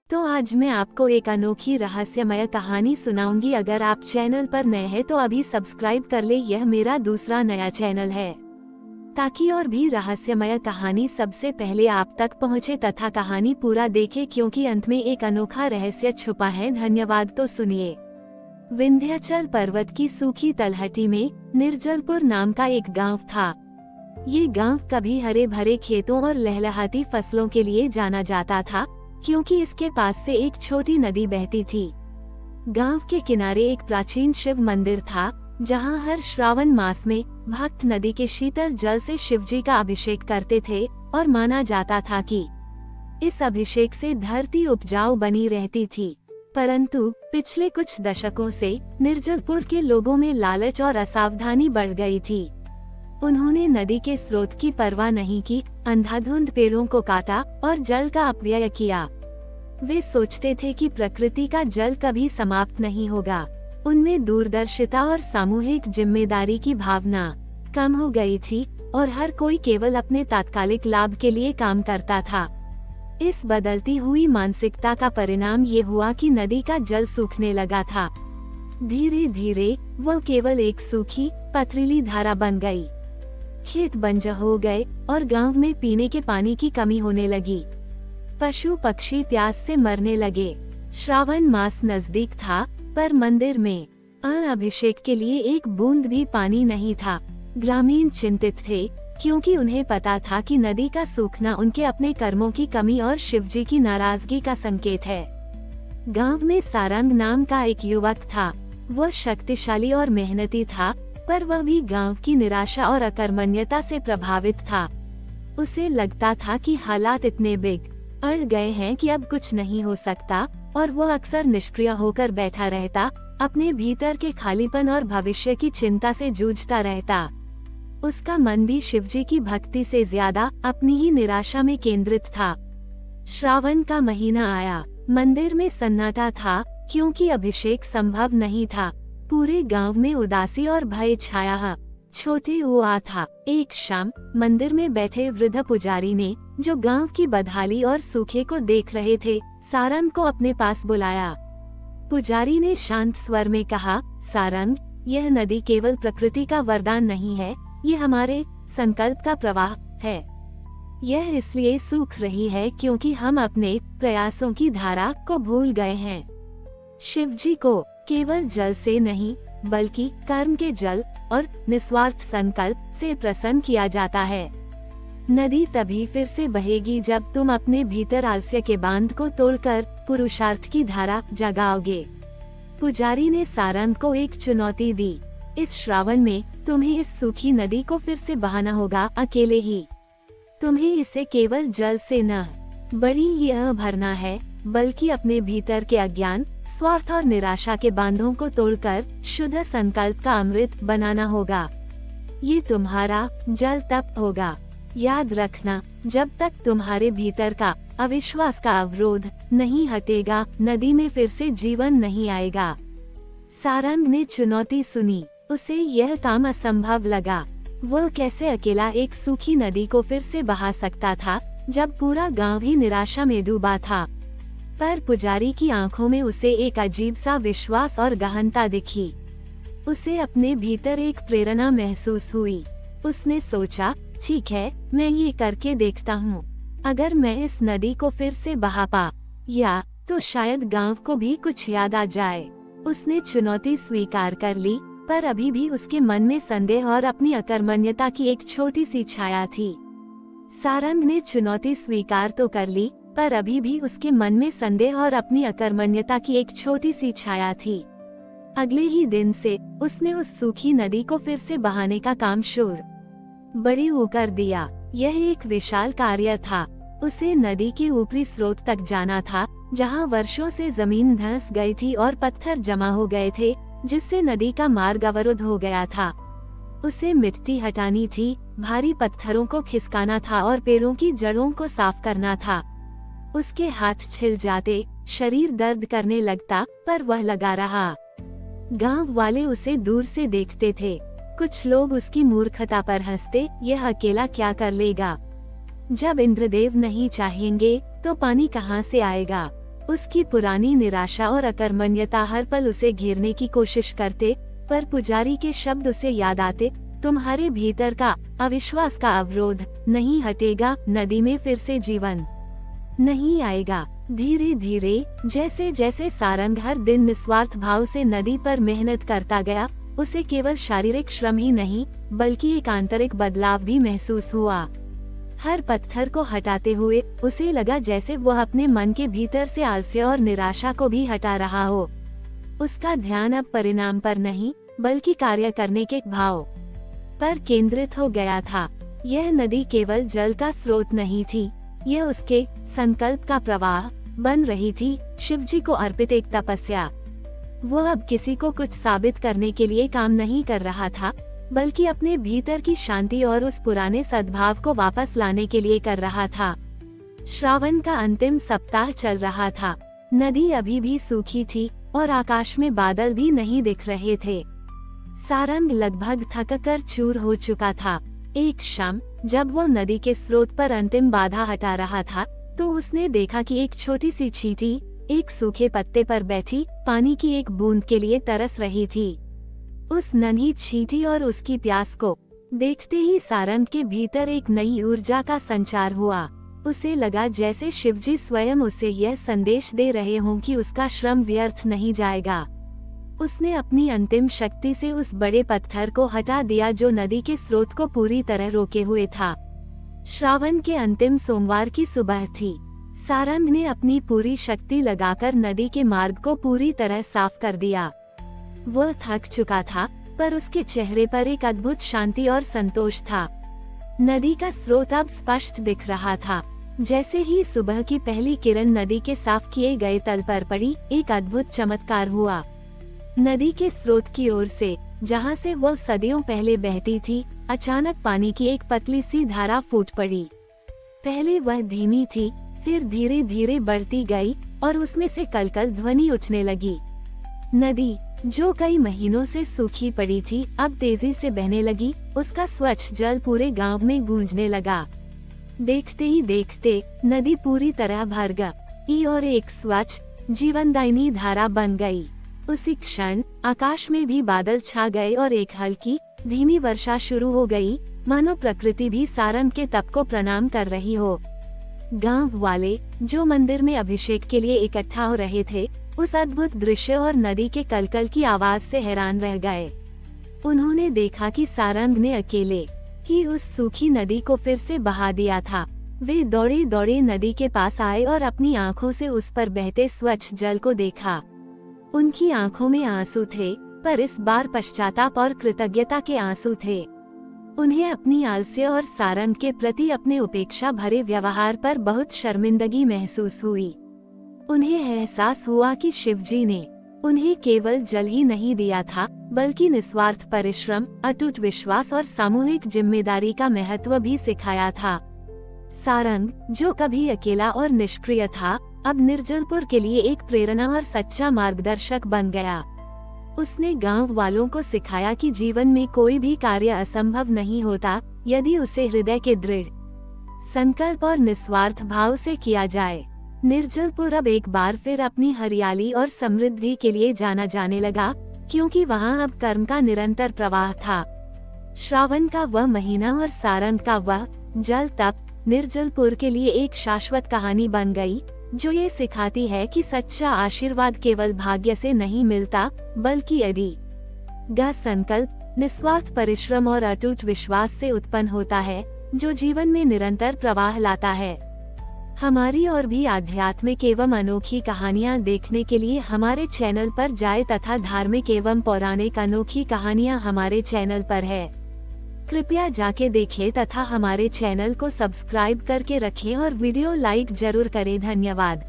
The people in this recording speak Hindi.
तो आज मैं आपको एक अनोखी रहस्यमय कहानी सुनाऊंगी। अगर आप चैनल पर नए हैं तो अभी सब्सक्राइब कर ले, यह मेरा दूसरा नया चैनल है ताकि और भी रहस्यमय कहानी सबसे पहले आप तक पहुंचे तथा कहानी पूरा देखे, क्योंकि अंत में एक अनोखा रहस्य छुपा है। धन्यवाद। तो सुनिए। विंध्याचल पर्वत की सूखी तलहटी में निर्जलपुर नाम का एक गांव था। ये गांव कभी हरे भरे खेतों और लहलहाती फसलों के लिए जाना जाता था, क्योंकि इसके पास से एक छोटी नदी बहती थी। गांव के किनारे एक प्राचीन शिव मंदिर था, जहां हर श्रावण मास में भक्त नदी के शीतल जल से शिवजी का अभिषेक करते थे और माना जाता था कि इस अभिषेक से धरती उपजाऊ बनी रहती थी। परंतु पिछले कुछ दशकों से निर्जलपुर के लोगों में लालच और असावधानी बढ़ गई थी। उन्होंने नदी के स्रोत की परवाह नहीं की, अंधाधुंध पेड़ों को काटा और जल का अपव्यय किया। वे सोचते थे कि प्रकृति का जल कभी समाप्त नहीं होगा। उनमें दूरदर्शिता और सामूहिक जिम्मेदारी की भावना कम हो गई थी और हर कोई केवल अपने तात्कालिक लाभ के लिए काम करता था। इस बदलती हुई मानसिकता का परिणाम ये हुआ कि नदी का जल सूखने लगा था। धीरे धीरे वह केवल एक सूखी पथरीली धारा बन गई। खेत बंजर हो गए और गांव में पीने के पानी की कमी होने लगी। पशु पक्षी प्यास से मरने लगे। श्रावण मास नजदीक था, पर मंदिर में अभिषेक के लिए एक बूंद भी पानी नहीं था। ग्रामीण चिंतित थे, क्योंकि उन्हें पता था कि नदी का सूखना उनके अपने कर्मों की कमी और शिवजी की नाराजगी का संकेत है। गांव में सारंग नाम का एक युवक था। वह शक्तिशाली और मेहनती था, पर वह भी गांव की निराशा और अकर्मण्यता से प्रभावित था। उसे लगता था कि हालात इतने बिगड़ गए हैं कि अब कुछ नहीं हो सकता, और वह अक्सर निष्क्रिय होकर बैठा रहता, अपने भीतर के खालीपन और भविष्य की चिंता से जूझता रहता। उसका मन भी शिवजी की भक्ति से ज्यादा अपनी ही निराशा में केंद्रित था। श्रावण का महीना आया। मंदिर में सन्नाटा था, क्योंकि अभिषेक संभव नहीं था। पूरे गांव में उदासी और भय छाया। छोटे हुआ था। एक शाम मंदिर में बैठे वृद्ध पुजारी ने, जो गांव की बदहाली और सूखे को देख रहे थे, सारंग को अपने पास बुलाया। पुजारी ने शांत स्वर में कहा, सारंग, यह नदी केवल प्रकृति का वरदान नहीं है, ये हमारे संकल्प का प्रवाह है। यह इसलिए सूख रही है क्योंकि हम अपने प्रयासों की धारा को भूल गए हैं। शिवजी को केवल जल से नहीं, बल्कि कर्म के जल और निस्वार्थ संकल्प से प्रसन्न किया जाता है। नदी तभी फिर से बहेगी जब तुम अपने भीतर आलस्य के बांध को तोड़कर पुरुषार्थ की धारा जगाओगे। पुजारी ने सारंग को एक चुनौती दी। इस श्रावण में तुम्हें इस सूखी नदी को फिर से बहाना होगा, अकेले ही। तुम्हें इसे केवल जल से न बड़ी यह भरना है, बल्कि अपने भीतर के अज्ञान, स्वार्थ और निराशा के बांधों को तोड़कर शुद्ध संकल्प का अमृत बनाना होगा। ये तुम्हारा जल तप होगा। याद रखना, जब तक तुम्हारे भीतर का अविश्वास का अवरोध नहीं हटेगा, नदी में फिर से जीवन नहीं आएगा। सारंग ने चुनौती सुनी। उसे यह काम असंभव लगा। वह कैसे अकेला एक सूखी नदी को फिर से बहा सकता था, जब पूरा गांव ही निराशा में डूबा था। पर पुजारी की आंखों में उसे एक अजीब सा विश्वास और गहनता दिखी। उसे अपने भीतर एक प्रेरणा महसूस हुई। उसने सोचा, ठीक है, मैं ये करके देखता हूँ। अगर मैं इस नदी को फिर से बहा पा या तो शायद गांव को भी कुछ याद आ जाए। उसने चुनौती स्वीकार कर ली, पर अभी भी उसके मन में संदेह और अपनी अकर्मण्यता की एक छोटी सी छाया थी। सारंग ने चुनौती स्वीकार तो कर ली, पर अभी भी उसके मन में संदेह और अपनी अकर्मण्यता की एक छोटी सी छाया थी। अगले ही दिन से उसने उस सूखी नदी को फिर से बहाने का काम शुरू बड़ी होकर दिया। यह एक विशाल कार्य था। उसे नदी के ऊपरी स्रोत तक जाना था, जहां वर्षों से जमीन धंस गई थी और पत्थर जमा हो गए थे, जिससे नदी का मार्ग अवरुद्ध हो गया था। उसे मिट्टी हटानी थी, भारी पत्थरों को खिसकाना था और पेड़ों की जड़ों को साफ करना था। उसके हाथ छिल जाते, शरीर दर्द करने लगता, पर वह लगा रहा। गांव वाले उसे दूर से देखते थे। कुछ लोग उसकी मूर्खता पर हंसते, यह अकेला क्या कर लेगा। जब इंद्रदेव नहीं चाहेंगे तो पानी कहां से आएगा। उसकी पुरानी निराशा और अकर्मण्यता हर पल उसे घेरने की कोशिश करते, पर पुजारी के शब्द उसे याद आते, तुम्हारे भीतर का अविश्वास का अवरोध नहीं हटेगा, नदी में फिर से जीवन नहीं आएगा। धीरे धीरे जैसे जैसे सारंग हर दिन निस्वार्थ भाव से नदी पर मेहनत करता गया, उसे केवल शारीरिक श्रम ही नहीं बल्कि एक आंतरिक बदलाव भी महसूस हुआ। हर पत्थर को हटाते हुए उसे लगा जैसे वह अपने मन के भीतर से आलस्य और निराशा को भी हटा रहा हो। उसका ध्यान अब परिणाम पर नहीं बल्कि कार्य करने के भाव पर केंद्रित हो गया था। यह नदी केवल जल का स्रोत नहीं थी, यह उसके संकल्प का प्रवाह बन रही थी, शिवजी को अर्पित एक तपस्या। वह अब किसी को कुछ साबित करने के लिए काम नहीं कर रहा था, बल्कि अपने भीतर की शांति और उस पुराने सद्भाव को वापस लाने के लिए कर रहा था। श्रावण का अंतिम सप्ताह चल रहा था। नदी अभी भी सूखी थी और आकाश में बादल भी नहीं दिख रहे थे। सारंग लगभग थककर चूर हो चुका था। एक शाम जब वो नदी के स्रोत पर अंतिम बाधा हटा रहा था, तो उसने देखा कि एक छोटी सी चींटी एक सूखे पत्ते पर बैठी पानी की एक बूंद के लिए तरस रही थी। उस नन्ही चींटी और उसकी प्यास को देखते ही सारंग के भीतर एक नई ऊर्जा का संचार हुआ। उसे लगा जैसे शिवजी स्वयं उसे यह संदेश दे रहे हों कि उसका श्रम व्यर्थ नहीं जाएगा। उसने अपनी अंतिम शक्ति से उस बड़े पत्थर को हटा दिया जो नदी के स्रोत को पूरी तरह रोके हुए था। श्रावण के अंतिम सोमवार की सुबह थी। सारंग ने अपनी पूरी शक्ति लगाकर नदी के मार्ग को पूरी तरह साफ कर दिया। वह थक चुका था, पर उसके चेहरे पर एक अद्भुत शांति और संतोष था। नदी का स्रोत अब स्पष्ट दिख रहा था। जैसे ही सुबह की पहली किरण नदी के साफ किए गए तल पर पड़ी, एक अद्भुत चमत्कार हुआ। नदी के स्रोत की ओर से, जहां से वह सदियों पहले बहती थी, अचानक पानी की एक पतली सी धारा फूट पड़ी। पहले वह धीमी थी, फिर धीरे धीरे बढ़ती गई और उसमें से कलकल ध्वनि उठने लगी। नदी जो कई महीनों से सूखी पड़ी थी, अब तेजी से बहने लगी। उसका स्वच्छ जल पूरे गांव में गूंजने लगा। देखते ही देखते नदी पूरी तरह भर गई और एक स्वच्छ जीवनदायिनी धारा बन गई। उसी क्षण आकाश में भी बादल छा गए और एक हल्की धीमी वर्षा शुरू हो गई, मानो प्रकृति भी सारंग के तप को प्रणाम कर रही हो। गांव वाले जो मंदिर में अभिषेक के लिए इकट्ठा हो रहे थे, उस अद्भुत दृश्य और नदी के कलकल की आवाज से हैरान रह गए। उन्होंने देखा कि सारंग ने अकेले ही उस सूखी नदी को फिर से बहा दिया था। वे दौड़े दौड़े नदी के पास आए और अपनी आंखों से उस पर बहते स्वच्छ जल को देखा। उनकी आंखों में आंसू थे, पर इस बार पश्चाताप और कृतज्ञता के आंसू थे। उन्हें अपनी आलस्य और सारंग के प्रति अपने उपेक्षा भरे व्यवहार पर बहुत शर्मिंदगी महसूस हुई। उन्हें एहसास हुआ कि शिवजी ने उन्हें केवल जल ही नहीं दिया था, बल्कि निस्वार्थ परिश्रम, अटूट विश्वास और सामूहिक जिम्मेदारी का महत्व भी सिखाया था। सारंग जो कभी अकेला और निष्क्रिय था, अब निर्जलपुर के लिए एक प्रेरणा और सच्चा मार्गदर्शक बन गया। उसने गांव वालों को सिखाया कि जीवन में कोई भी कार्य असंभव नहीं होता, यदि उसे हृदय के दृढ़ संकल्प और निस्वार्थ भाव से किया जाए। निर्जलपुर अब एक बार फिर अपनी हरियाली और समृद्धि के लिए जाना जाने लगा, क्योंकि वहां अब कर्म का निरंतर प्रवाह था। श्रावण का वह महीना और सारंग का वह जल तप निर्जलपुर के लिए एक शाश्वत कहानी बन गई, जो ये सिखाती है कि सच्चा आशीर्वाद केवल भाग्य से नहीं मिलता, बल्कि अडिग संकल्प, निस्वार्थ परिश्रम और अटूट विश्वास से उत्पन्न होता है, जो जीवन में निरंतर प्रवाह लाता है। हमारी और भी आध्यात्मिक एवं अनोखी कहानियाँ देखने के लिए हमारे चैनल पर जाएं तथा धार्मिक एवं पौराणिक अनोखी कहानियाँ हमारे चैनल पर है। कृपया जाके देखें तथा हमारे चैनल को सब्सक्राइब करके रखें और वीडियो लाइक जरूर करें। धन्यवाद।